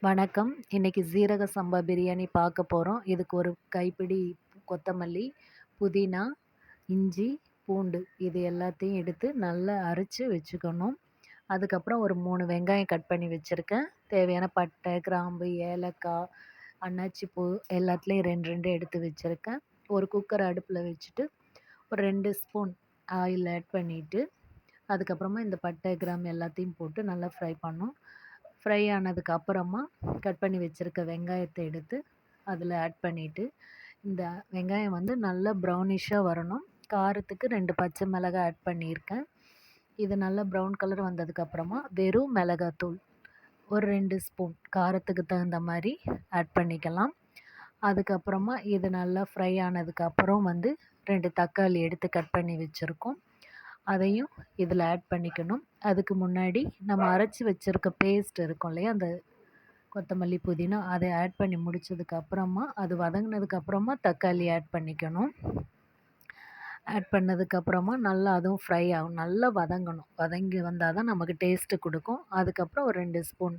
வணக்கம். இன்னைக்கு சீரக சம்பா பிரியாணி பார்க்க போறோம். இதுக்கு ஒரு கைப்பிடி கொத்தமல்லி, புதினா, இஞ்சி, பூண்டு இது எல்லாத்தையும் எடுத்து நல்லா அரைச்சு வச்சுக்கணும். அதுக்கப்புறம் ஒரு 3 வெங்காயம் கட் பண்ணி வச்சிருக்கேன். தேவையான பட்டை, கிராம்பு, ஏலக்காய், அன்னாச்சி பூ எல்லாத்துலேயும் 2, 2 எடுத்து வச்சிருக்கேன். ஒரு குக்கர் அடுப்பில் வச்சுட்டு ஒரு 2 ஸ்பூன் ஆயில் ஆட் பண்ணிட்டு, அதுக்கப்புறமா இந்த பட்டை, கிராம்பு எல்லாத்தையும் போட்டு நல்லா ஃப்ரை பண்ணணும். ஃப்ரை ஆனதுக்கு அப்புறமா கட் பண்ணி வச்சுருக்க வெங்காயத்தை எடுத்து அதில் ஆட் பண்ணிவிட்டு, இந்த வெங்காயம் வந்து நல்லா ப்ரௌனிஷாக வரணும். காரத்துக்கு 2 பச்சை மிளகாய் ஆட் பண்ணியிருக்கேன். இது நல்லா ப்ரௌன் கலர் வந்ததுக்கப்புறமா வெறும் மிளகாத்தூள் ஒரு 2 ஸ்பூன் காரத்துக்கு தகுந்த மாதிரி ஆட் பண்ணிக்கலாம். அதுக்கப்புறமா இது நல்லா ஃப்ரை ஆனதுக்கப்புறம் வந்து 2 தக்காளி எடுத்து கட் பண்ணி வச்சுருக்கோம். அதையும் இதில் ஆட் பண்ணிக்கணும். அதுக்கு முன்னாடி நம்ம அரைச்சி வச்சுருக்க பேஸ்ட் இருக்கும் இல்லையா, அந்த கொத்தமல்லி, புதினா அதை ஆட் பண்ணி முடிச்சதுக்கப்புறமா அது வதங்கினதுக்கப்புறமா தக்காளி ஆட் பண்ணிக்கணும். ஆட் பண்ணதுக்கப்புறமா நல்லா அதுவும் ஃப்ரை ஆகும். நல்லா வதங்கணும். வதங்கி வந்தால் தான் நமக்கு டேஸ்ட்டு கொடுக்கும். அதுக்கப்புறம் ஒரு 2 ஸ்பூன்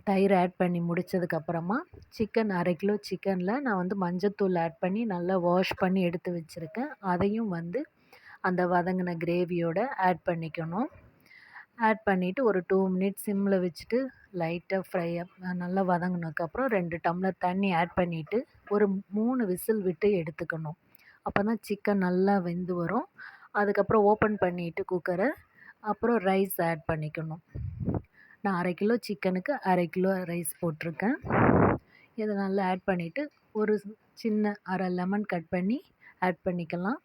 தயிர் ஆட் பண்ணி முடித்ததுக்கப்புறமா சிக்கன் 1/2 கிலோ சிக்கனில் நான் வந்து மஞ்சத்தூள் ஆட் பண்ணி நல்லா வாஷ் பண்ணி எடுத்து வச்சுருக்கேன். அதையும் வந்து அந்த வதங்கின கிரேவியோட ஆட் பண்ணிக்கணும். ஆட் பண்ணிவிட்டு ஒரு 2 மினிட்ஸ் சிம்மில் வச்சுட்டு லைட்டாக ஃப்ரை நல்லா வதங்கினதுக்கப்புறம் 2 டம்ளர் தண்ணி ஆட் பண்ணிவிட்டு ஒரு 3 விசில் விட்டு எடுத்துக்கணும். அப்போ தான் சிக்கன் நல்லா வெந்து வரும். அதுக்கப்புறம் ஓப்பன் பண்ணிவிட்டு குக்கரை அப்புறம் ரைஸ் ஆட் பண்ணிக்கணும். நான் 1/2 கிலோ சிக்கனுக்கு 1/2 கிலோ ரைஸ் போட்டிருக்கேன். இதை நல்லா ஆட் பண்ணிவிட்டு ஒரு சின்ன அரை லெமன் கட் பண்ணி ஆட் பண்ணிக்கலாம்.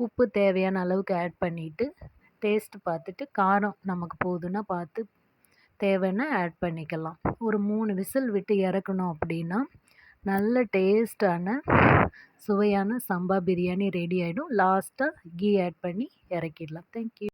உப்பு தேவையான அளவுக்கு ஆட் பண்ணிவிட்டு டேஸ்ட் பார்த்துட்டு காரம் நமக்கு போதுன்னா பார்த்து தேவைன்னா ஆட் பண்ணிக்கலாம். ஒரு 3 விசில் விட்டு இறக்கணும் அப்படின்னா நல்ல டேஸ்டான சுவையான சம்பா பிரியாணி ரெடி ஆகிடும். லாஸ்ட்டாக கீ ஆட் பண்ணி இறக்கிடலாம். தேங்க்யூ.